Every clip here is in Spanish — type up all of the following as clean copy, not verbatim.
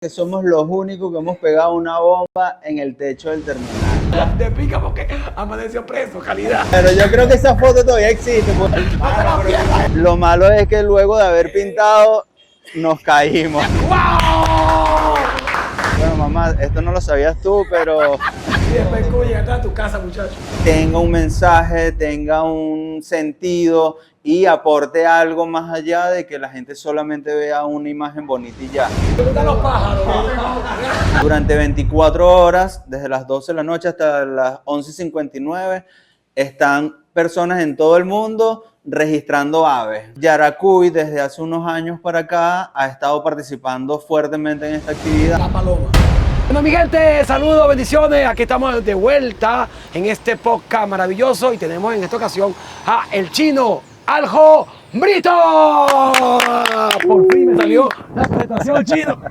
que somos los únicos que hemos pegado una bomba en el techo del terminal. Te pica porque amaneció preso, calidad. Pero yo creo que esa foto todavía existe. Lo malo es que luego de haber pintado, nos caímos. ¡Wow! Bueno, mamá, esto no lo sabías tú, pero Y después cómo llegaste a tu casa, muchacho. tenga un mensaje, tenga un sentido y aporte algo más allá de que la gente solamente vea una imagen bonita y ya. ¿Te gustan los pájaros? Durante 24 horas, desde las 12 de la noche hasta las 11:59, están personas en todo el mundo registrando aves. Yaracuy, desde hace unos años para acá, ha estado participando fuertemente en esta actividad. La paloma. Bueno, mi gente, saludos, bendiciones. Aquí estamos de vuelta en este podcast maravilloso y tenemos en esta ocasión a el chino Aljo Brito. Por fin me salió la presentación, chino.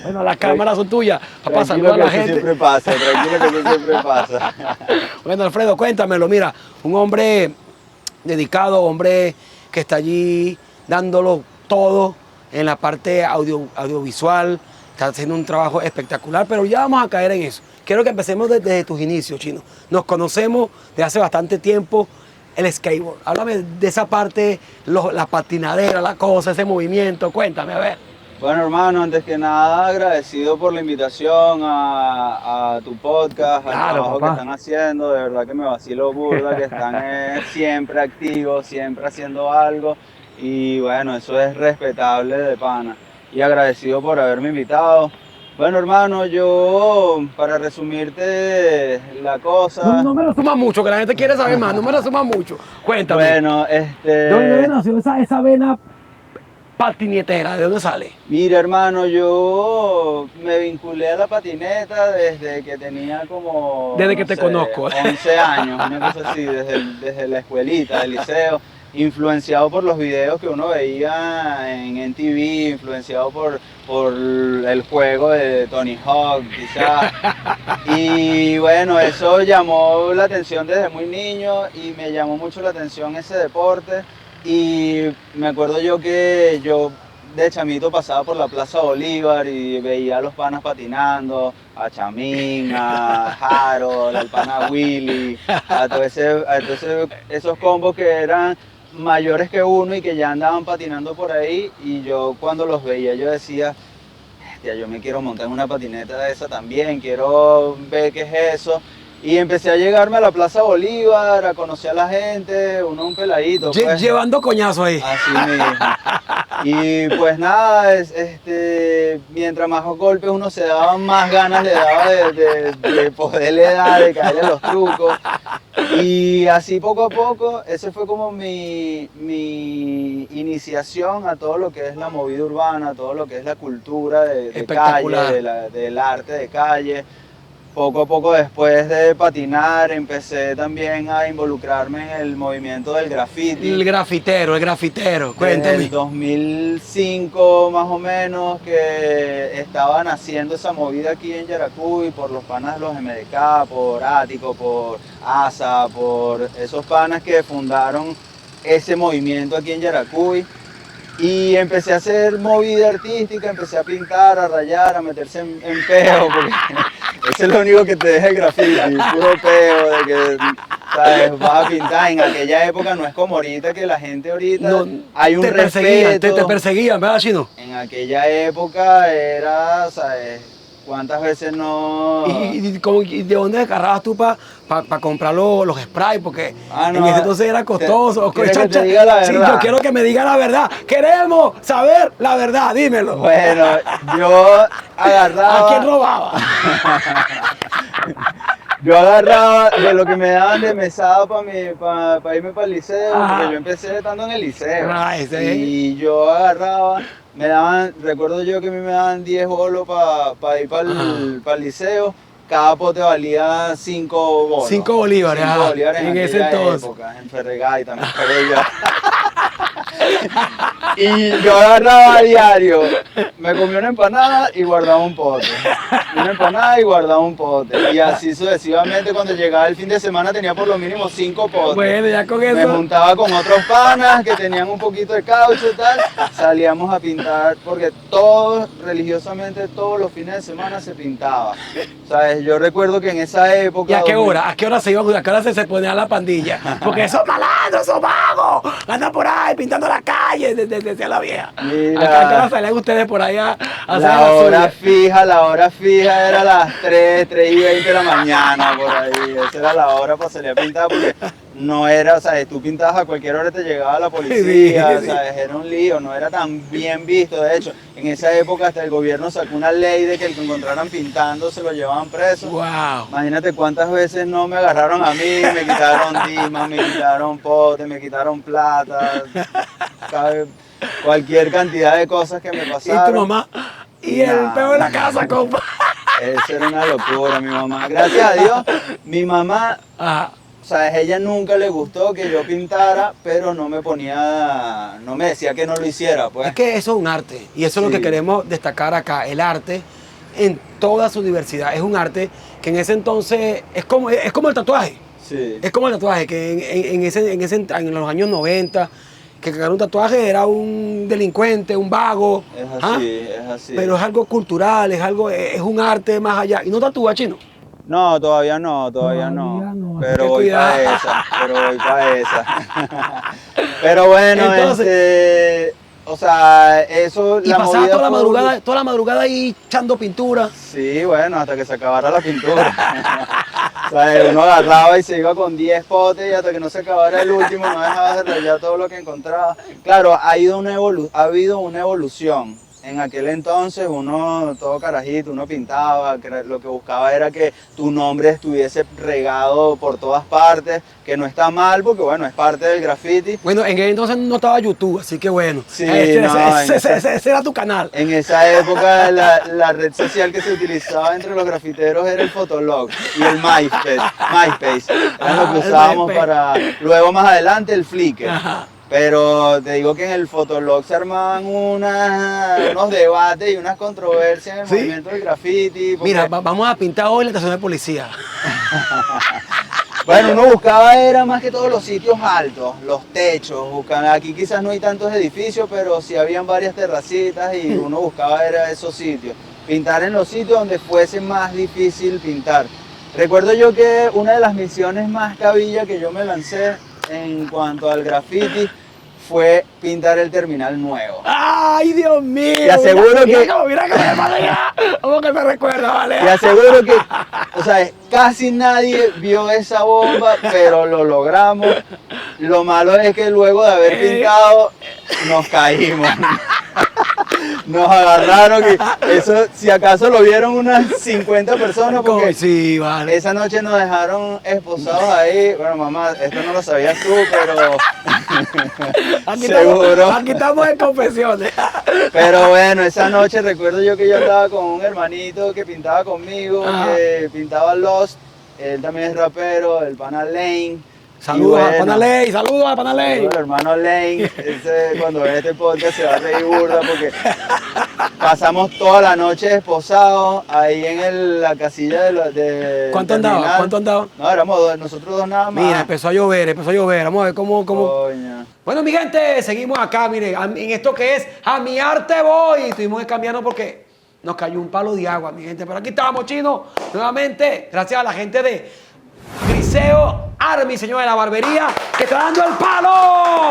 Bueno, las cámaras son tuyas. Papá, saluda a la gente. Siempre pasa, tranquilo que eso siempre pasa. Bueno, Alfredo, cuéntamelo. Mira, un hombre dedicado, hombre que está allí dándolo todo en la parte audiovisual. Está haciendo un trabajo espectacular, pero ya vamos a caer en eso. Quiero que empecemos desde tus inicios, Chino. Nos conocemos desde hace bastante tiempo, el skateboard. Háblame de esa parte, la patinadera, la cosa, ese movimiento. Cuéntame, a ver. Bueno, hermano, antes que nada, agradecido por la invitación a tu podcast, al Claro, trabajo papá. que están haciendo. De verdad que me vacilo burda, que están siempre activos, siempre haciendo algo. Y bueno, eso es respetable de pana. Y agradecido por haberme invitado. Bueno, hermano, yo, para resumirte la cosa, No me lo sumas mucho, que la gente quiere saber más. No me lo sumas mucho. Cuéntame. bueno, ¿De dónde nació esa vena patinetera? ¿De dónde sale? mira, hermano, yo me vinculé a la patineta desde que tenía como, Desde que no te sé, conozco. 11 años, una cosa así, desde la escuelita, del liceo, influenciado por los videos que uno veía en MTV, influenciado por el juego de Tony Hawk, quizás. Y bueno, eso llamó la atención desde muy niño y me llamó mucho la atención ese deporte. Y me acuerdo yo que yo de chamito pasaba por la Plaza Bolívar y veía a los panas patinando, a Chamín, a Harold, al pana Willy, esos combos que eran mayores que uno y que ya andaban patinando por ahí. Y yo cuando los veía yo decía, "Hostia, yo me quiero montar en una patineta de esa también, quiero ver qué es eso". Y empecé a llegarme a la Plaza Bolívar, a conocer a la gente, uno un peladito, pues. Llevando coñazo ahí. Así mismo. Y pues nada, mientras más golpes uno se daba, más ganas le daba de poderle dar, de caerle los trucos. Y así poco a poco, ese fue como mi iniciación a todo lo que es la movida urbana, todo lo que es la cultura de Espectacular. calle, del arte de calle. Poco a poco después de patinar empecé también a involucrarme en el movimiento del graffiti. El grafitero. Desde Cuéntame. el 2005 más o menos que estaban haciendo esa movida aquí en Yaracuy por los panas de los MDK, por Ático, por ASA, por esos panas que fundaron ese movimiento aquí en Yaracuy. Y empecé a hacer movida artística, empecé a pintar, a rayar, a meterse en peo, porque eso es lo único que te deja el graffiti, puro peo, de que, ¿sabes? Vas a pintar. En aquella época no es como ahorita, que la gente ahorita, No, hay un te perseguían, respeto. te perseguían, ¿verdad, Chino? En aquella época era, ¿sabes? ¿Cuántas veces no? ¿Y de dónde agarrabas tú para comprar los sprays? Porque Ah, en no, ese entonces era costoso. ¿quieres que te diga la Sí, verdad? yo quiero que me diga la verdad. Queremos saber la verdad, dímelo. Bueno, yo agarraba... ¿A quién robaba? Yo agarraba de lo que me daban de mesada para irme para el liceo, Ajá. porque yo empecé estando en el liceo. Ah, ese. Y yo agarraba, recuerdo yo que a mí me daban 10 bolos para ir para el liceo. Cada pote valía 5 bolos. 5 bolívares, 5 ajá, bolívares en en ese aquella entonces. época, en Ferregay también. Pero Y yo agarraba a diario, me comía una empanada y guardaba un pote. Una empanada y guardaba un pote. Y así sucesivamente, cuando llegaba el fin de semana tenía por lo mínimo 5 potes. Bueno, ya con Me eso. juntaba con otros panas que tenían un poquito de caucho y tal. Salíamos a pintar porque todos, religiosamente, todos los fines de semana se pintaba. ¿Sabes? Yo recuerdo que en esa época... ¿Y a qué hora? ¿A qué hora se iba? ¿A qué hora se ponía la pandilla? Porque esos malandros, esos vagos, andan por ahí pintando la calle, decía la vieja. Mira, ¿A qué hora salían ustedes por ahí a hacer la hora fija era las 3:20 de la mañana, por ahí. Esa era la hora para salir a pintar porque no era, ¿sabes? Tú pintabas a cualquier hora y te llegaba la policía, Sí. ¿sabes? Era un lío, no era tan bien visto. De hecho, en esa época hasta el gobierno sacó una ley de que el que encontraran pintando se lo llevaban preso. Wow. Imagínate cuántas veces no me agarraron a mí, me quitaron dimas, me quitaron potes, me quitaron plata, ¿sabes? Cualquier cantidad de cosas que me ¿Y pasaron. tu mamá? Y el peo en la casa, compa. Eso era una locura, mi mamá. Gracias a Dios, mi mamá, Ajá. ¿sabes? Ella nunca le gustó que yo pintara, pero no me ponía, no me decía que no lo hiciera, pues. Es que eso es un arte. Y eso es lo que Sí. queremos destacar acá. El arte en toda su diversidad. Es un arte que en ese entonces es como el tatuaje. Sí. Es como el tatuaje, que en los años 90, que crear un tatuaje era un delincuente, un vago. Es ¿ah? así, es así. Pero es algo cultural, es un arte más allá. ¿Y no tatúa, Chino? No, todavía no. Todavía no, así Pero que voy cuidado. para esa. Pero bueno, Entonces, o sea, eso, y la pasaba movida fue- toda la madrugada ahí echando pintura. Sí, bueno, hasta que se acabara la pintura. O sea, uno agarraba y se iba con 10 potes y hasta que no se acabara el último no dejaba de rayar todo lo que encontraba. Claro, ha habido una evolución. En aquel entonces uno, todo carajito, uno pintaba, lo que buscaba era que tu nombre estuviese regado por todas partes, que no está mal porque bueno, es parte del graffiti. Bueno, en aquel entonces no estaba YouTube, así que bueno. Sí, Ese era tu canal. En esa época la red social que se utilizaba entre los grafiteros era el Fotolog y el MySpace. Era lo que el usábamos MySpace. para... Luego más adelante el Flickr. Ajá. Pero te digo que en el Fotolog se armaban unos debates y unas controversias en el ¿Sí? movimiento del graffiti. porque- Mira, vamos a pintar hoy la estación de policía. Bueno, uno buscaba era más que todos los sitios altos, los techos. Aquí quizás no hay tantos edificios, pero sí habían varias terracitas y uno buscaba era esos sitios. Pintar en los sitios donde fuese más difícil pintar. Recuerdo yo que una de las misiones más cabilla que yo me lancé en cuanto al graffiti fue pintar el terminal nuevo. ¡Ay, Dios mío! Te aseguro que- Mira que me pasa ya. ¿Cómo que me recuerda, vale? Te aseguro que, o sea, casi nadie vio esa bomba, pero lo logramos. Lo malo es que luego de haber pintado, nos caímos. Nos agarraron y eso, si acaso lo vieron unas 50 personas, porque Sí, vale. esa noche nos dejaron esposados ahí. Bueno, mamá, esto no lo sabías tú, pero seguro. Aquí estamos en confesiones. Pero bueno, esa noche recuerdo yo que yo estaba con un hermanito que pintaba conmigo, Ajá. que pintaba Lost, él también es rapero, el pana Lane. Saludos Y a bueno, Panaley, saludos a Panaley. saludos al hermano Lane, ese, cuando ve este podcast se va a reír burda porque pasamos toda la noche esposados ahí en la casilla de ¿Cuánto andaba? ¿Cuánto andaba? No, éramos nosotros dos nada más. Mira, empezó a llover. Vamos a ver cómo. Coño. Bueno, mi gente, seguimos acá, mire, en esto que es A Mi Arte Voy. Estuvimos cambiando porque nos cayó un palo de agua, mi gente. Pero aquí estamos, Chino, nuevamente, gracias a la gente de Griseo Army, señor de la barbería, que está dando el palo.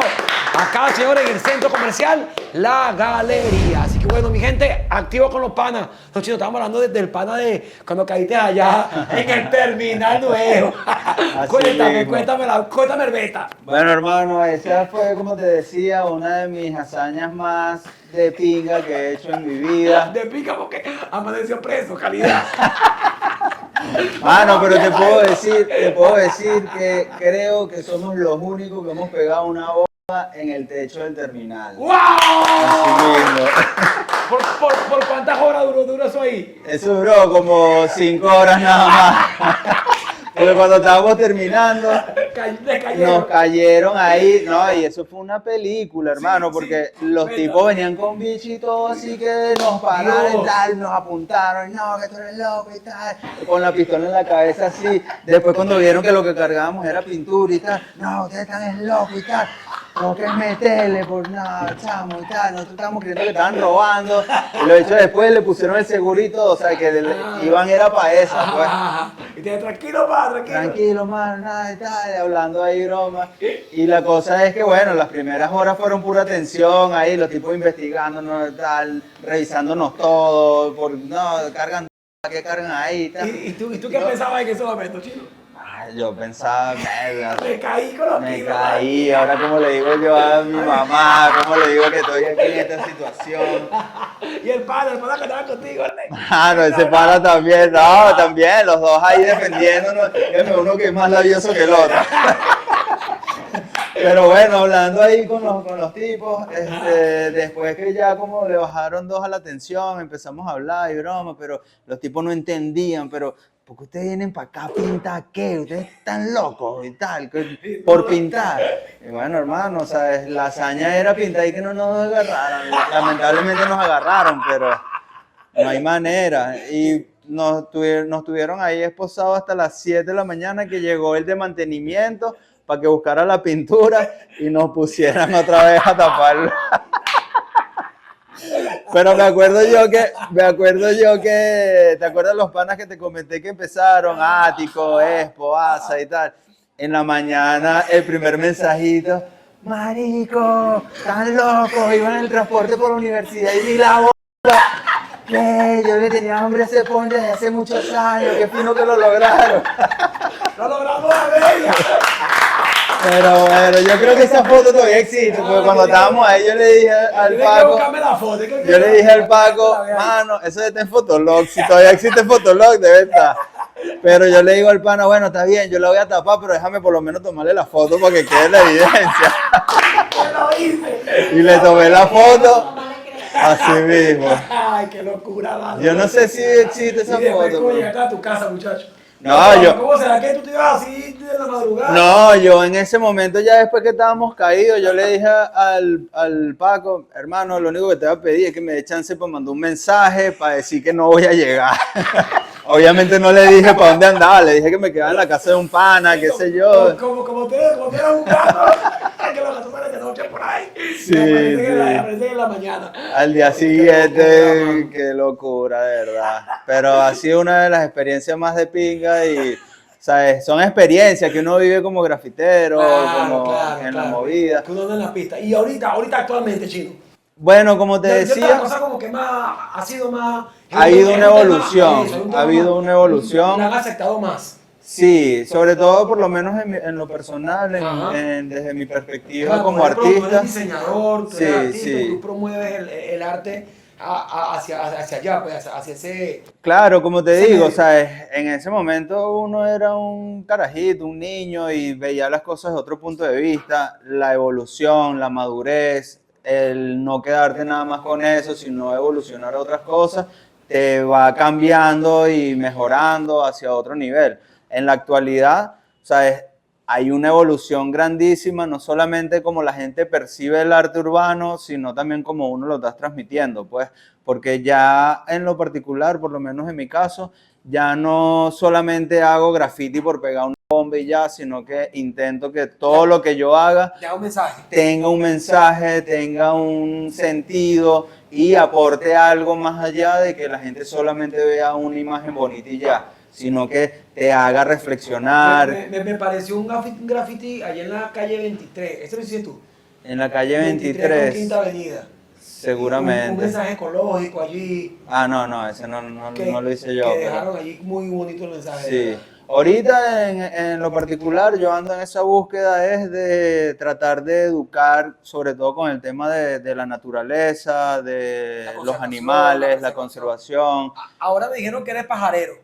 Acá, señores, en el centro comercial La Galería. Así que bueno, mi gente, activo con los panas. No, Chino, estamos hablando del pana de cuando caíste allá en el terminal nuevo. mismo. Cuéntame el beta. Bueno, hermano, esa fue, como te decía, una de mis hazañas más de pinga que he hecho en mi vida. De pica porque amaneció preso, calidad. Mano, pero te puedo decir que creo que somos los únicos que hemos pegado una bomba en el techo del terminal. ¡Wow! Así mismo. ¿Por cuántas horas duró eso ahí? Eso duró como 5 horas nada más. Porque cuando estábamos terminando, cayeron. Nos cayeron ahí, no, y eso fue una película, hermano, porque los tipos venían con bichitos así que nos pararon y tal, nos apuntaron, no, que tú eres loco y tal, con la pistola en la cabeza así. Después cuando vieron que lo que cargábamos era pintura y tal, no, ustedes están locos y tal. Tengo que meterle por nada, chamo y tal. Nosotros estábamos creyendo que estaban robando. Y lo hecho después le pusieron el segurito, o sea que iban era para esa, pues. Y te tranquilo, pa, tranquilo. Tranquilo, mano, nada y tal, hablando ahí broma. Y la cosa es que, bueno, las primeras horas fueron pura tensión ahí, los tipos investigándonos, tal, revisándonos todo, no, cargan, ¿qué cargan ahí y tal? ¿Y tú qué pensabas en ese momento, chino? Yo pensaba, merda. Me caí con los Me tiros. caí, ahora cómo le digo yo a mi mamá, cómo le digo que estoy aquí en esta situación. Y el pana que estaba contigo, Claro, ese pana también, no, también, los dos ahí defendiéndonos, uno que es más labioso que el otro. Pero bueno, hablando ahí con los tipos, después que ya como le bajaron dos a la tensión, empezamos a hablar y broma, pero los tipos no entendían, pero ¿por qué ustedes vienen para acá a pintar qué? Ustedes están locos y tal, por pintar. Y bueno, hermano, o sea, la hazaña era pintar y que no nos agarraran. Lamentablemente nos agarraron, pero no hay manera. Y nos tuvieron ahí esposados hasta las 7 de la mañana que llegó el de mantenimiento para que buscara la pintura y nos pusieran otra vez a taparlo. Pero me acuerdo yo que, ¿te acuerdas los panas que te comenté que empezaron? Ático, Expo, Asa y tal. En la mañana, el primer mensajito, marico, están locos, iban en el transporte por la universidad y vi la bola. ¿Qué? Yo le tenía hambre a ese pon desde hace muchos años, qué fino que lo lograron. ¡Lo logramos a bella! Pero bueno, yo creo que esa foto todavía existe, porque cuando estábamos ahí yo le dije al Paco, mano, eso está en Fotolog, si todavía existe Fotolog debe estar. Pero yo le digo al pana, bueno, está bien, yo la voy a tapar, pero déjame por lo menos tomarle la foto para que quede la evidencia. Y le tomé la foto, así mismo. Ay, qué locura, mano. Yo no sé si existe esa foto. ¿Cómo llegaste a tu casa, muchacho? ¿Cómo será que tú te ibas así de la madrugada? No, yo en ese momento, ya después que estábamos caídos, yo le dije al Paco, hermano, lo único que te voy a pedir es que me dé chance para mandar un mensaje para decir que no voy a llegar. Obviamente no le dije para dónde andaba, le dije que me quedaba en la casa de un pana, qué sé yo. Como te eras un gato, que los gatos salen de noche por ahí. Sí, aparecen en la mañana. Al día siguiente, qué locura, de verdad. Pero ha sido una de las experiencias más de pinga y, ¿sabes? Son experiencias que uno vive como grafitero, en la movida. Que uno anda en la pista. Y ahorita actualmente, Chino. Bueno, como te decía, la cosa como que ha sido más... Ha habido una evolución. La han aceptado más. Sí, sobre todo por lo menos en lo personal, desde mi perspectiva como artista. Tú eres diseñador, tú eres artista, sí. Tú promueves el arte hacia allá, pues, hacia ese... Claro, como te digo, ¿sabes? En ese momento uno era un carajito, un niño y veía las cosas de otro punto de vista, la evolución, la madurez, el no quedarte nada más con eso, sino evolucionar a otras cosas, te va cambiando y mejorando hacia otro nivel. En la actualidad, ¿sabes? Hay una evolución grandísima, no solamente como la gente percibe el arte urbano, sino también como uno lo está transmitiendo, pues, porque ya en lo particular, por lo menos en mi caso, ya no solamente hago graffiti por pegar una bomba y ya, sino que intento que todo lo que yo haga tenga un mensaje, tenga un sentido y aporte algo más allá de que la gente solamente vea una imagen bonita y ya, sino que te haga reflexionar. Me pareció un graffiti allá en la calle 23, ¿eso lo hiciste tú? En la calle 23 con Quinta Avenida. Seguramente. Un mensaje ecológico allí. No, ese no lo hice yo. Que dejaron allí muy bonito el mensaje. Sí. Ahorita en lo particular yo ando en esa búsqueda es de tratar de educar sobre todo con el tema de la naturaleza, de los animales, la conservación. Ahora me dijeron que eres pajarero.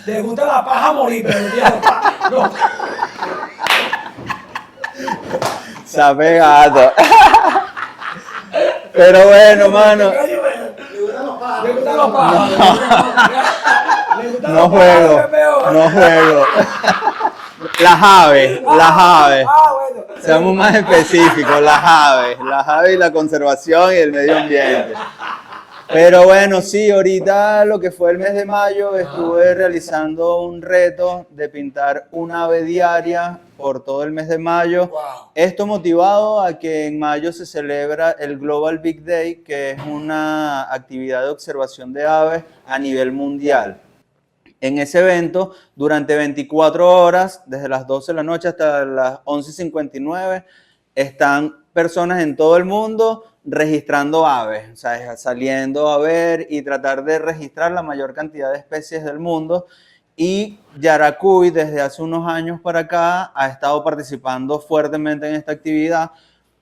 Te gusta la paja morir, pero no. Sabe gato. Pero bueno, mano. Le gustan los pájaros. No juego. Las aves, las aves. Bueno. Seamos más específicos, las aves y la conservación y el medio ambiente. Pero bueno, sí, ahorita lo que fue el mes de mayo estuve realizando un reto de pintar un ave diaria por todo el mes de mayo. Wow. Esto motivado a que en mayo se celebra el Global Big Day, que es una actividad de observación de aves a nivel mundial. En ese evento, durante 24 horas, desde las 12 de la noche hasta las 11:59, están personas en todo el mundo registrando aves, o sea, saliendo a ver y tratar de registrar la mayor cantidad de especies del mundo. Y Yaracuy, desde hace unos años para acá, ha estado participando fuertemente en esta actividad.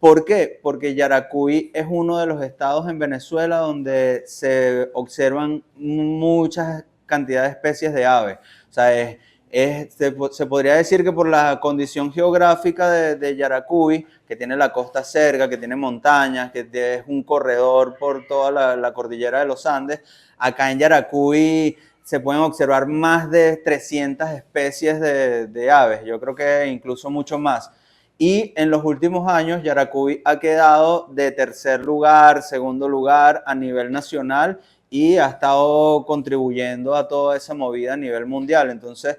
¿Por qué? Porque Yaracuy es uno de los estados en Venezuela donde se observan muchas cantidad de especies de aves. O sea, se podría decir que por la condición geográfica de Yaracuy, que tiene la costa cerca, que tiene montañas, que es un corredor por toda la cordillera de los Andes, acá en Yaracuy se pueden observar más de 300 especies de aves, yo creo que incluso mucho más. Y en los últimos años Yaracuy ha quedado de tercer lugar, segundo lugar a nivel nacional y ha estado contribuyendo a toda esa movida a nivel mundial. Entonces,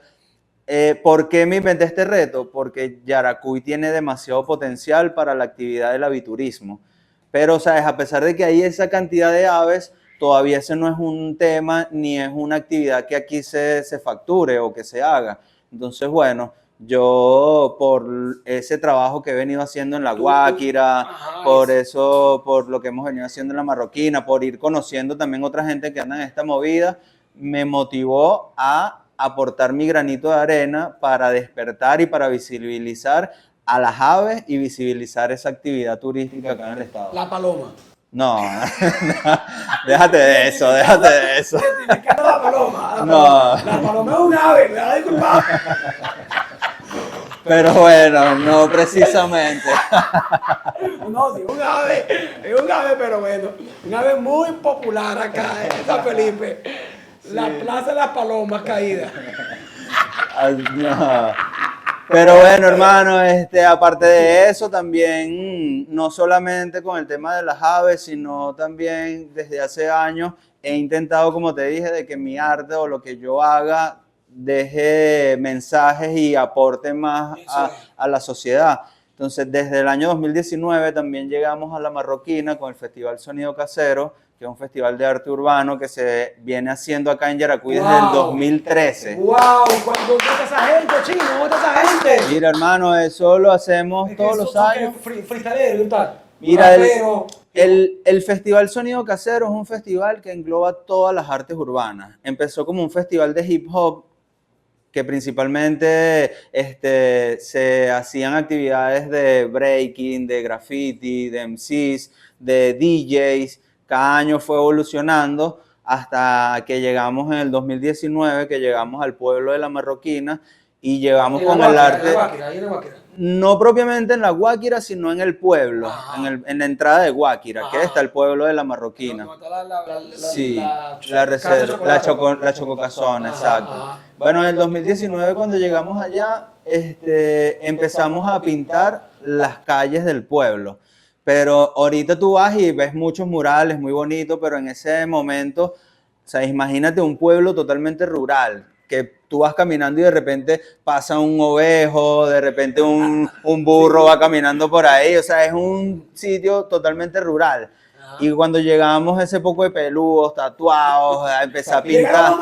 ¿por qué me inventé este reto? Porque Yaracuy tiene demasiado potencial para la actividad del aviturismo. Pero, ¿sabes? A pesar de que hay esa cantidad de aves, todavía ese no es un tema ni es una actividad que aquí se facture o que se haga. Entonces, bueno, yo por ese trabajo que he venido haciendo en La Guáquira, por eso, por lo que hemos venido haciendo en La Marroquina, por ir conociendo también otra gente que anda en esta movida, me motivó a aportar mi granito de arena para despertar y para visibilizar a las aves y visibilizar esa actividad turística acá en el estado. La paloma. No, no, déjate de eso, déjate de eso. Me encanta la paloma. No. La paloma es un ave, me da disculpa. Pero bueno, no precisamente. No, sí, es un ave, pero bueno, un ave muy popular acá en San Felipe. La Plaza de las Palomas caída. No. Pero bueno, hermano, aparte de eso, también, no solamente con el tema de las aves, sino también desde hace años he intentado, como te dije, de que mi arte o lo que yo haga deje mensajes y aporte más a la sociedad. Entonces, desde el año 2019 también llegamos a La Marroquina con el Festival Sonido Casero, que es un festival de arte urbano que se viene haciendo acá en Yaracuy desde el 2013. ¡Wow! ¿Dónde está esa gente, chino? ¿Dónde está esa gente? Mira, hermano, eso lo hacemos todos los años. Freestalero y tal. Mira, el Festival Sonido Casero es un festival que engloba todas las artes urbanas. Empezó como un festival de hip hop, que principalmente se hacían actividades de breaking, de graffiti, de MCs, de DJs. Cada año fue evolucionando hasta que llegamos en el 2019, que llegamos al pueblo de La Marroquina y llegamos con el arte. No propiamente en La Guáquira, sino en el pueblo, en la entrada de Guáquira, que está el pueblo de La Marroquina. Sí, la Chococazón, exacto. Bueno, en el 2019 cuando llegamos allá, empezamos a pintar las calles del pueblo. Pero ahorita tú vas y ves muchos murales, muy bonitos, pero en ese momento, o sea, imagínate un pueblo totalmente rural, que tú vas caminando y de repente pasa un ovejo, de repente un burro va caminando por ahí, o sea, es un sitio totalmente rural. Y cuando llegamos ese poco de peludos, tatuados, a empezar a pintar,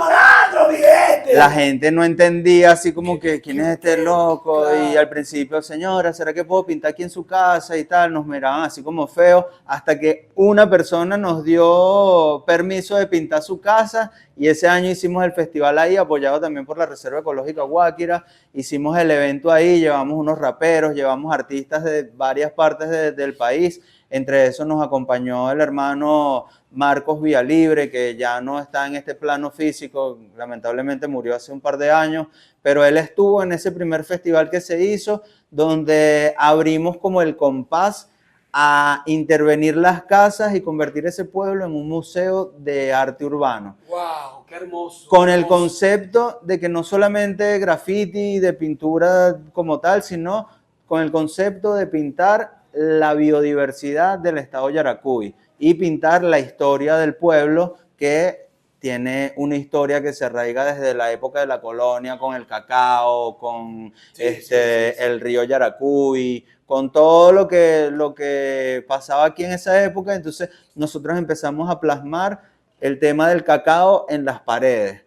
la gente no entendía así como que quién es este loco, y al principio, señora, ¿será que puedo pintar aquí en su casa y tal? Nos miraban así como feos, hasta que una persona nos dio permiso de pintar su casa, y ese año hicimos el festival ahí, apoyado también por la Reserva Ecológica Guáquira. Hicimos el evento ahí, llevamos unos raperos, llevamos artistas de varias partes del país. Entre esos nos acompañó el hermano Marcos Villalibre, que ya no está en este plano físico, lamentablemente murió hace un par de años, pero él estuvo en ese primer festival que se hizo, donde abrimos como el compás a intervenir las casas y convertir ese pueblo en un museo de arte urbano. ¡Wow! ¡Qué hermoso! Con el concepto de que no solamente graffiti, de pintura como tal, sino con el concepto de pintar la biodiversidad del estado Yaracuy y pintar la historia del pueblo, que tiene una historia que se arraiga desde la época de la colonia, con el cacao, con el río Yaracuy, con todo lo que pasaba aquí en esa época. Entonces nosotros empezamos a plasmar el tema del cacao en las paredes.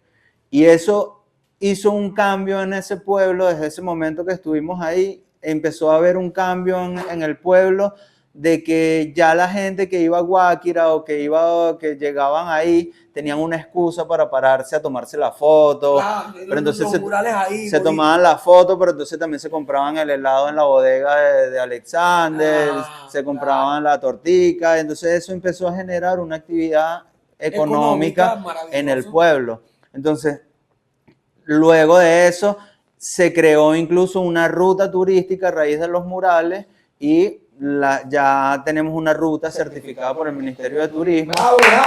Y eso hizo un cambio en ese pueblo. Desde ese momento que estuvimos ahí, empezó a haber un cambio en el pueblo, de que ya la gente que iba a Guáquira o que llegaban ahí tenían una excusa para pararse a tomarse la foto. Claro, pero entonces los murales ahí, se tomaban la foto, pero entonces también se compraban el helado en la bodega de Alexander, se compraban la tortica. Entonces eso empezó a generar una actividad económica en el pueblo. Entonces, luego de eso, se creó incluso una ruta turística a raíz de los murales y ya tenemos una ruta certificada por el Ministerio de Turismo. ¡Bravo, bravo,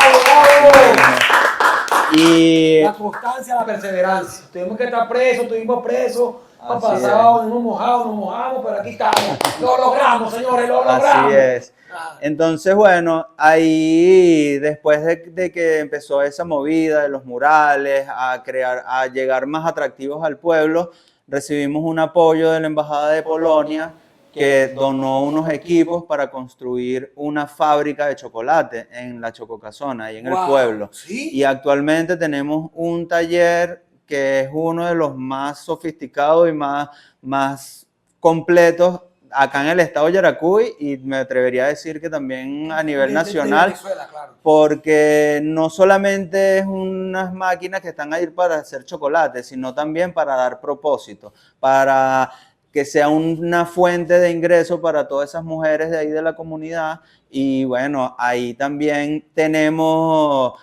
bravo! Y la constancia, la perseverancia. Tuvimos que estar presos, estuvimos presos. Pasado, nos mojamos, pero aquí estamos. Lo logramos, señores, lo logramos. Así es. Entonces, bueno, ahí después de que empezó esa movida de los murales, a llegar más atractivos al pueblo, recibimos un apoyo de la Embajada de Polonia, que donó unos equipos para construir una fábrica de chocolate en la Chococasona, ahí en el pueblo. ¿Sí? Y actualmente tenemos un taller que es uno de los más sofisticados y más completos acá en el estado de Yaracuy, y me atrevería a decir que también a nivel nacional, Venezuela, claro. porque no solamente es unas máquinas que están ahí para hacer chocolate, sino también para dar propósito, para que sea una fuente de ingreso para todas esas mujeres de ahí de la comunidad. Y bueno, ahí también tenemos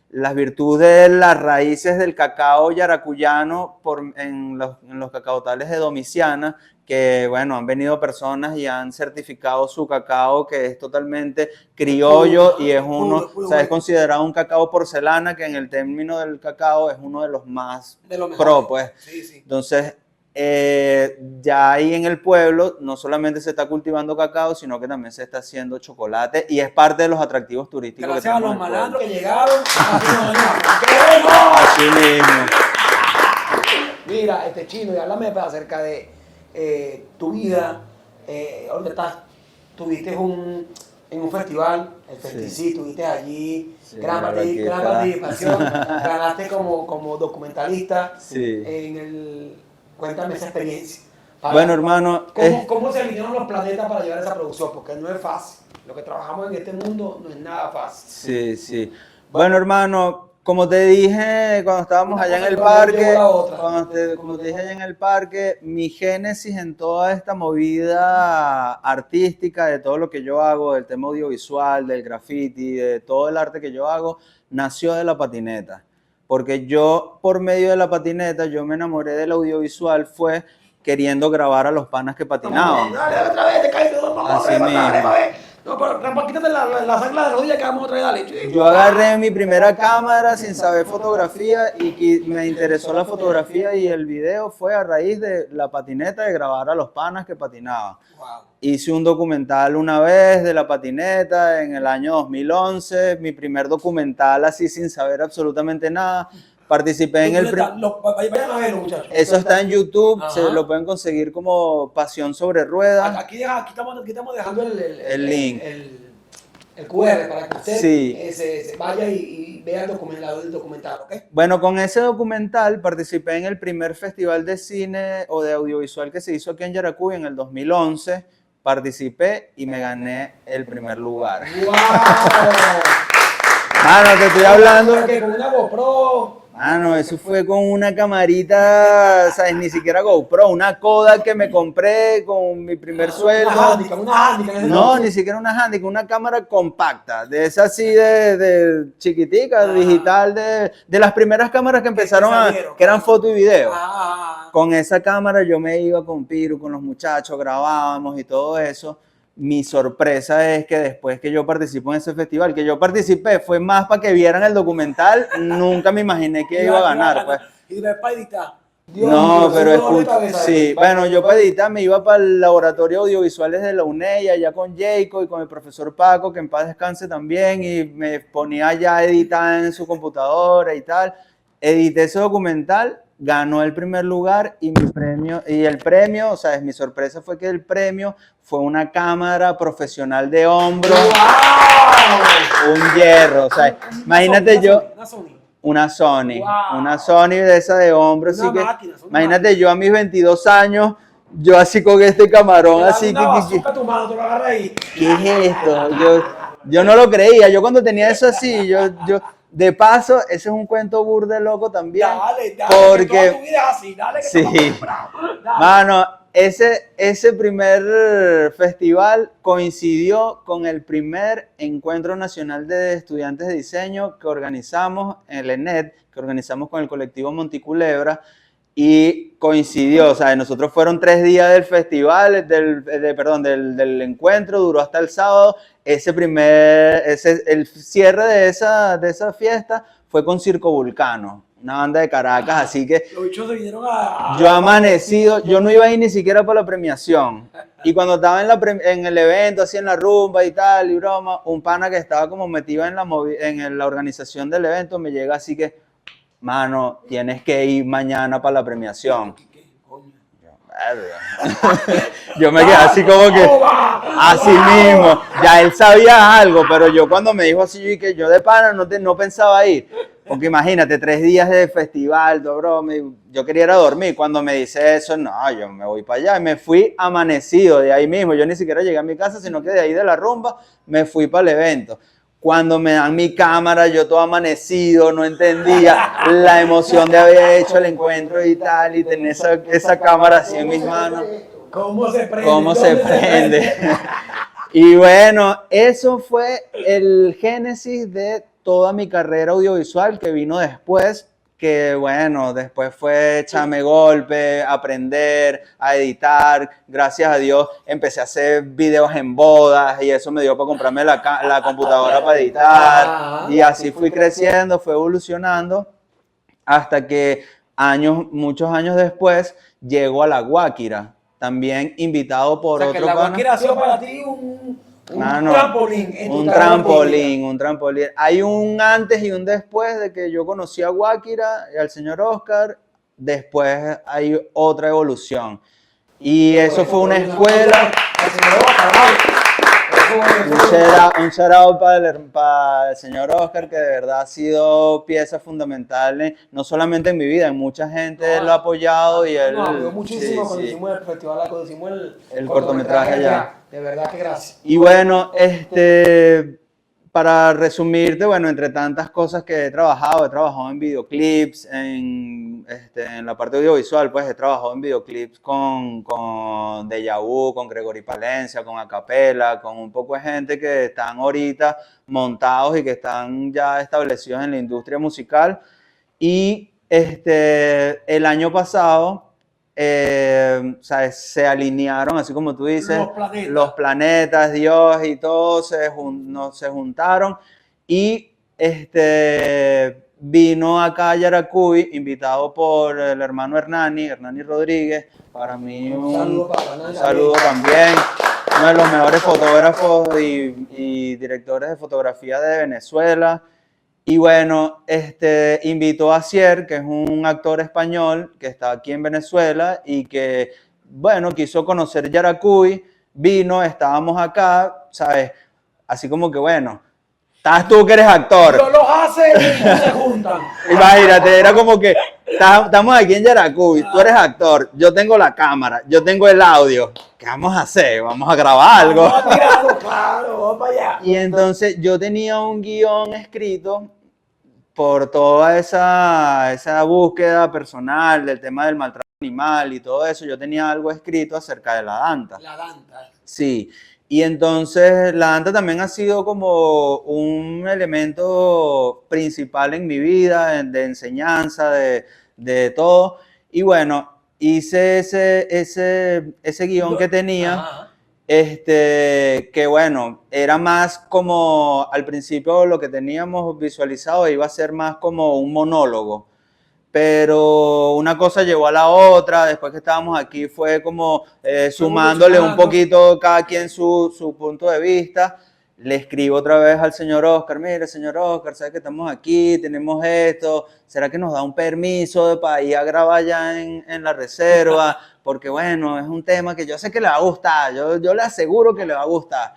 las virtudes, las raíces del cacao yaracuyano en los cacaotales de Domiciana, que bueno, han venido personas y han certificado su cacao, que es totalmente criollo y es es considerado un cacao porcelana, que en el término del cacao es uno de los más pro, pues. Sí. Entonces, ya ahí en el pueblo no solamente se está cultivando cacao, sino que también se está haciendo chocolate, y es parte de los atractivos turísticos. Gracias que a los malandros que llegaron. Así mismo. Mira, Chino, y háblame acerca de tu vida. ¿Dónde estás? Tuviste en un festival, el Festicí, estuviste allí, gran participación, ganaste como documentalista. Sí. Cuéntame esa experiencia. Bueno, hermano, ¿Cómo se alinearon los planetas para llevar esa producción? Porque no es fácil. Lo que trabajamos en este mundo no es nada fácil. Sí. Bueno, hermano, como te dije cuando estábamos allá en el parque, como te dije allá en el parque, mi génesis en toda esta movida artística, de todo lo que yo hago, del tema audiovisual, del graffiti, de todo el arte que yo hago, nació de la patineta. Porque yo, por medio de la patineta, yo me enamoré del audiovisual, fue queriendo grabar a los panas que patinaban. Dale otra vez, te caes. Así mismo. No, pero quítate la sangla de rodilla que vamos otra vez, dale. Yo agarré mi primera cámara sin saber fotografía, y me interesó la fotografía, y el video fue a raíz de la patineta, de grabar a los panas que patinaban. Wow. Hice un documental una vez de la patineta en el año 2011, mi primer documental así sin saber absolutamente nada. Participé en el... Vayan a verlo, muchachos. Eso está en YouTube, se lo pueden conseguir como Pasión sobre Ruedas. Aquí estamos dejando el link. El QR para que usted se vaya y vea el documental, ¿ok? Bueno, con ese documental participé en el primer festival de cine o de audiovisual que se hizo aquí en Yaracuy en el 2011. Participé y me gané el primer lugar. ¡Wow! Mano, te estoy hablando. Que con una GoPro no, eso fue con una camarita, ¿sabes? Ni siquiera GoPro, una Kodak que me compré con mi primer sueldo. Una Handicap. No, ni siquiera una Handicap, una cámara compacta, de esa así de chiquitica, digital, de las primeras cámaras que empezaron que eran foto y video. Con esa cámara yo me iba con Piru, con los muchachos, grabábamos y todo eso. Mi sorpresa es que después que yo participo en ese festival, que yo participé, fue más para que vieran el documental, nunca me imaginé que iba a ganar. Pues. Y después para editar. No, pero escucha, sí, bueno, yo para editar me iba para el laboratorio audiovisuales de la UNED, allá con Jacob y con el profesor Paco, que en paz descanse también, y me ponía allá a editar en su computadora y tal. Edité ese documental, ganó el primer lugar y el premio, o sea, mi sorpresa fue que el premio fue una cámara profesional de hombro, ¡wow! Un hierro, o sea, imagínate yo, una Sony, wow. Una Sony de esa de hombro, así que imagínate yo a mis 22 años, yo así con este camarón, así que ¿qué es esto? Yo no lo creía, yo cuando tenía eso así, yo de paso, ese es un cuento burda loco también. Dale, porque que toda tu vida es así, dale que sí. Mano, ese primer festival coincidió con el primer encuentro nacional de estudiantes de diseño que organizamos en el ENED, que organizamos con el colectivo Monticulebra, y coincidió, o sea, nosotros fueron 3 días del festival, del encuentro, duró hasta el sábado. El cierre de esa fiesta fue con Circo Vulcano, una banda de Caracas, así que los bichos se vinieron yo amanecido, yo no iba a ir ni siquiera para la premiación, y cuando estaba en el evento, así en la rumba y tal, y broma, un pana que estaba como metido en la organización del evento me llega así que, mano, tienes que ir mañana para la premiación. Yo me quedé así como que, así mismo, ya él sabía algo, pero yo cuando me dijo así, que yo de pana no pensaba ir, porque imagínate, 3 días de festival, broma, yo quería ir a dormir, cuando me dice eso, no, yo me voy para allá, y me fui amanecido de ahí mismo, yo ni siquiera llegué a mi casa, sino que de ahí de la rumba me fui para el evento. Cuando me dan mi cámara, yo todo amanecido, no entendía la emoción de haber hecho el encuentro y tal, y tener esa cámara así en mis manos. ¿Cómo se prende? ¿Cómo se prende? Y bueno, eso fue el génesis de toda mi carrera audiovisual que vino después, que bueno, después fue echarme golpe, aprender a editar. Gracias a Dios empecé a hacer videos en bodas y eso me dio para comprarme la computadora para editar. Y así fui creciendo, fue evolucionando hasta que muchos años después llego a La Guáquira, también invitado por otro. Que La Guáquira ha sido para ti un trampolín. Un trampolín. Hay un antes y un después de que yo conocí a Guáquira y al señor Oscar. Después hay otra evolución. Y eso fue una escuela. Un shout out para el señor Oscar, que de verdad ha sido pieza fundamental, no solamente en mi vida, en mucha gente lo ha apoyado y él... ayudó muchísimo cuando hicimos el festival, cuando hicimos el cortometraje allá. De verdad que gracias. Y bueno, para resumirte, bueno, entre tantas cosas que he trabajado en videoclips, en la parte audiovisual, pues he trabajado en videoclips con Deja Vu, con Gregory Palencia, con Acapela, con un poco de gente que están ahorita montados y que están ya establecidos en la industria musical. Y el año pasado, se alinearon, así como tú dices, los planetas, Dios y todo se juntaron y vino acá a Yaracuy, invitado por el hermano Hernani Rodríguez, para mí un saludo también, uno de los mejores fotógrafos y directores de fotografía de Venezuela. Y bueno, invitó a Cier, que es un actor español que está aquí en Venezuela y que, bueno, quiso conocer Yaracuy, vino, estábamos acá, ¿sabes? Así como que, bueno, estás tú que eres actor. Pero los hace y no se juntan. Imagínate, era como que, estamos aquí en Yaracuy, tú eres actor, yo tengo la cámara, yo tengo el audio. ¿Qué vamos a hacer? Vamos a grabar algo. Vamos a tirarlo, claro, vamos para allá. Y entonces yo tenía un guión escrito por toda esa búsqueda personal del tema del maltrato animal y todo eso, yo tenía algo escrito acerca de la danta. La danta. Sí, y entonces la danta también ha sido como un elemento principal en mi vida, de enseñanza, de todo. Y bueno, hice ese guión que tenía. Ajá. Que bueno, era más como al principio lo que teníamos visualizado iba a ser más como un monólogo, pero una cosa llevó a la otra, después que estábamos aquí fue como sumándole un poquito cada quien su punto de vista. Le escribo otra vez al señor Oscar, mire señor Oscar, ¿sabe que estamos aquí? Tenemos esto, ¿será que nos da un permiso para ir a grabar ya en la reserva? Porque bueno, es un tema que yo sé que le va a gustar, yo le aseguro que le va a gustar.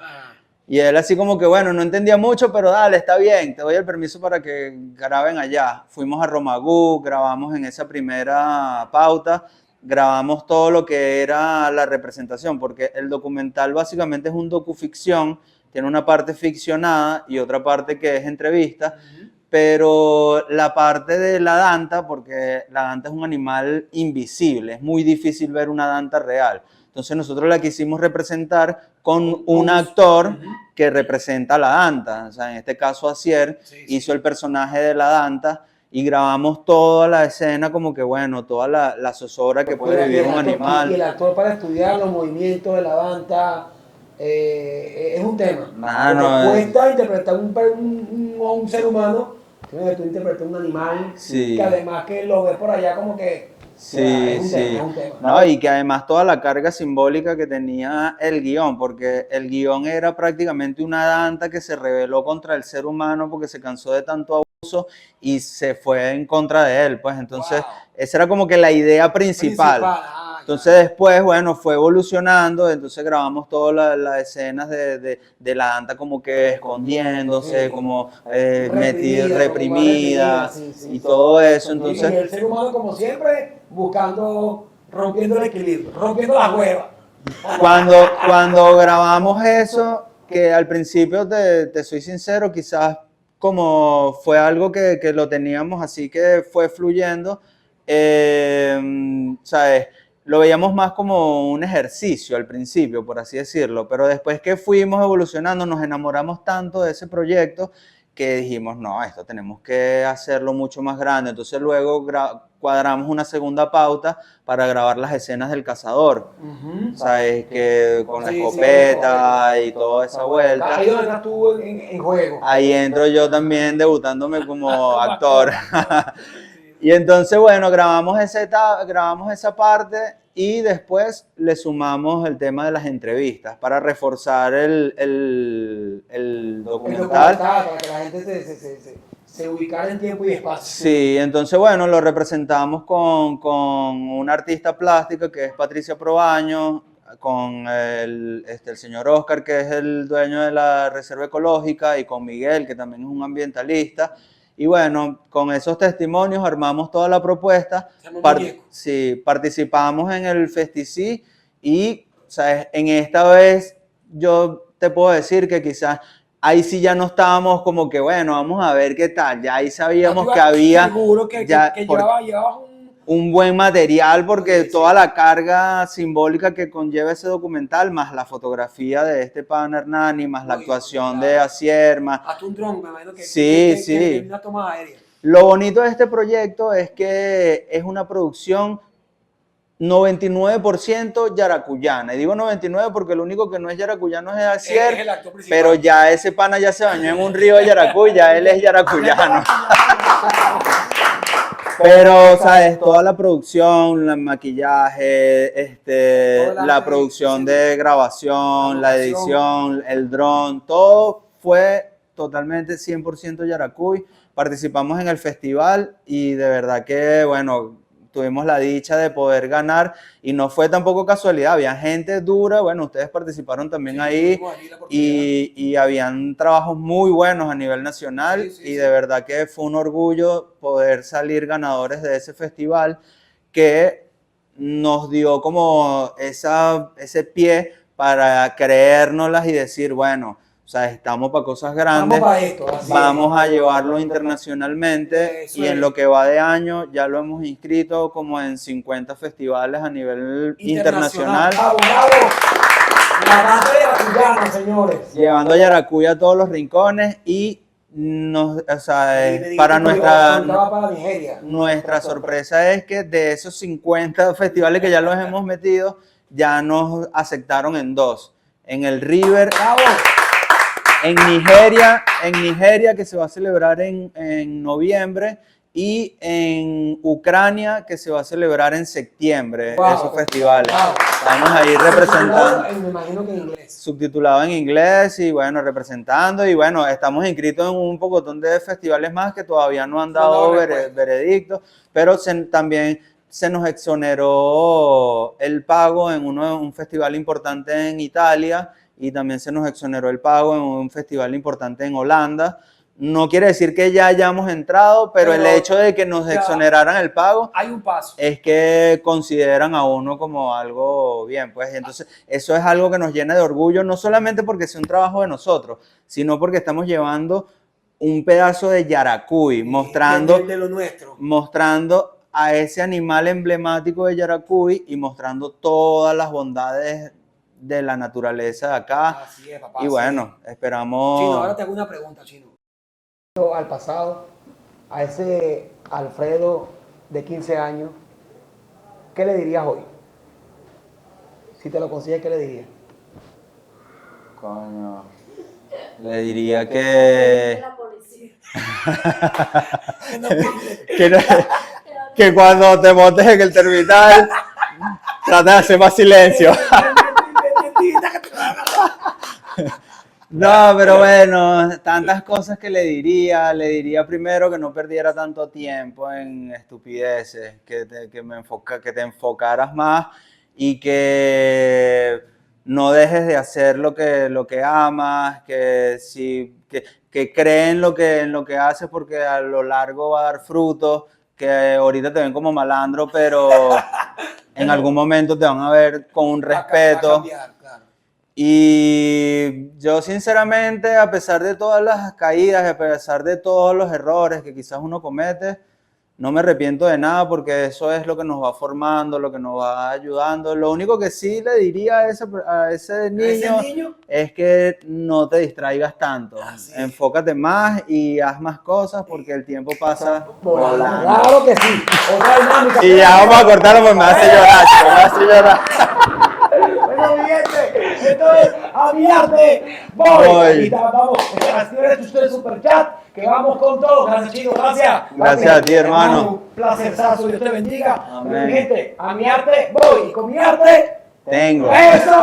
Y él así como que, bueno, no entendía mucho, pero dale, está bien, te doy el permiso para que graben allá. Fuimos a Romagú, grabamos en esa primera pauta, grabamos todo lo que era la representación, porque el documental básicamente es un docuficción, tiene una parte ficcionada y otra parte que es entrevista, pero la parte de la danta, porque la danta es un animal invisible, es muy difícil ver una danta real. Entonces nosotros la quisimos representar con un actor que representa a la danta. O sea, en este caso Asier hizo el personaje de la danta y grabamos toda la escena como que, bueno, toda la zozobra que puede vivir un animal. Y el actor para estudiar los movimientos de la danta es un tema. Mano, cuesta interpretar un ser humano, tienes que tú interpretar un animal, que además que lo ves por allá como que... Sí, sí. No, y que además toda la carga simbólica que tenía el guión, porque el guión era prácticamente una danta que se rebeló contra el ser humano porque se cansó de tanto abuso y se fue en contra de él, pues entonces esa era como que la idea principal. Entonces después, bueno, fue evolucionando, entonces grabamos todas las escenas de la danta como que escondiéndose, como reprimida y todo eso. Entonces, y el ser humano como siempre buscando, rompiendo el equilibrio, rompiendo las huevas. Cuando grabamos eso, que al principio te soy sincero, quizás como fue algo que lo teníamos así que fue fluyendo, ¿sabes? Lo veíamos más como un ejercicio al principio, por así decirlo, pero después que fuimos evolucionando, nos enamoramos tanto de ese proyecto que dijimos, no, esto tenemos que hacerlo mucho más grande. Entonces luego cuadramos una segunda pauta para grabar las escenas del cazador, ¿sabes? Que con la escopeta y toda esa vuelta. Ahí donde estás tú en juego. Ahí entro yo también debutándome como actor. Y entonces, bueno, grabamos esa parte y después le sumamos el tema de las entrevistas para reforzar el documental. Para que la gente se ubicara en tiempo y espacio. Sí, entonces, bueno, lo representamos con una artista plástica que es Patricia Probaño, con el señor Oscar, que es el dueño de la Reserva Ecológica, y con Miguel, que también es un ambientalista. Y bueno, con esos testimonios armamos toda la propuesta. Sí, participamos en el Festicí y, ¿sabes? En esta vez yo te puedo decir que quizás ahí sí ya no estábamos como que, bueno, vamos a ver qué tal. Ya ahí sabíamos que había... Seguro que llevabas un buen material porque toda la carga simbólica que conlleva ese documental, más la fotografía de este pana Hernani, más la actuación de Asier, más... Hasta un dron, me imagino que sí. una toma aérea. Lo bonito de este proyecto es que es una producción 99% yaracuyana. Y digo 99 porque lo único que no es yaracuyano es Asier, pero ya ese pana ya se bañó en un río de Yaracuy, ya él es yaracuyano. Pero, ¿sabes? Toda la producción, el maquillaje, la producción de grabación, la edición, el dron, todo fue totalmente 100% Yaracuy. Participamos en el festival y de verdad que, bueno, tuvimos la dicha de poder ganar y no fue tampoco casualidad, había gente dura, bueno, ustedes participaron también ahí y habían trabajos muy buenos a nivel nacional y de verdad que fue un orgullo poder salir ganadores de ese festival que nos dio como ese pie para creérnoslas y decir, bueno, O sea, estamos para cosas Vamos grandes. para esto. Así Vamos es. a llevarlo internacionalmente Eso y en es. lo que va de año ya lo hemos inscrito como en 50 festivales a nivel internacional. Bravo, bravo. La banda de Yaracuyana, señores. Llevando a Yaracuy a todos los rincones y o sea, Y para ahorita va para Nigeria. nuestra sorpresa es que de esos 50 festivales que ya los hemos metido, ya nos aceptaron en 2. En el River, Bravo. en Nigeria que se va a celebrar en noviembre y en Ucrania que se va a celebrar en septiembre, Wow. esos festivales. Wow. Estamos ahí representando. Me imagino que en inglés. Subtitulado en inglés y bueno, representando y bueno, estamos inscritos en un pocotón de festivales más que todavía no han dado veredicto, pero también se nos exoneró el pago en un festival importante en Italia y también se nos exoneró el pago en un festival importante en Holanda. No quiere decir que ya hayamos entrado, pero el hecho de que nos exoneraran el pago, hay un paso. Es que consideran a uno como algo bien, pues. Entonces, eso es algo que nos llena de orgullo, no solamente porque sea un trabajo de nosotros, sino porque estamos llevando un pedazo de Yaracuy, mostrando de lo nuestro. Mostrando a ese animal emblemático de Yaracuy y mostrando todas las bondades de la naturaleza de acá. Así es, papá. Y bueno, esperamos... Chino, ahora te hago una pregunta, Chino. Al pasado, a ese Alfredo de 15 años, ¿qué le dirías hoy? Si te lo consigues, ¿qué le dirías? Coño, le diría que... que cuando te montes en el terminal, trata de hacer más silencio. No, pero bueno, tantas cosas que le diría primero que no perdiera tanto tiempo en estupideces, que te enfocaras más y que no dejes de hacer lo que amas, que cree en lo que haces porque a lo largo va a dar frutos, que ahorita te ven como malandro, pero en algún momento te van a ver con un respeto. Va a cambiar, claro. Y yo sinceramente, a pesar de todas las caídas, a pesar de todos los errores que quizás uno comete, no me arrepiento de nada porque eso es lo que nos va formando, lo que nos va ayudando. Lo único que sí le diría a ese niño es que no te distraigas tanto. Enfócate más y haz más cosas porque el tiempo pasa volando. Claro que sí. Otra dinámica. Y ya vamos a cortarlo porque me hace llorar. Bueno, mi gente, esto es A Mi Arte Voy. Y vamos, activen ustedes super chat, que vamos con todo. Gracias, chicos, gracias. Gracias a ti, hermano. Un placerzazo, Dios te bendiga. Amén. Mi gente, A Mi Arte Voy. Y con mi arte tengo. ¡Eso!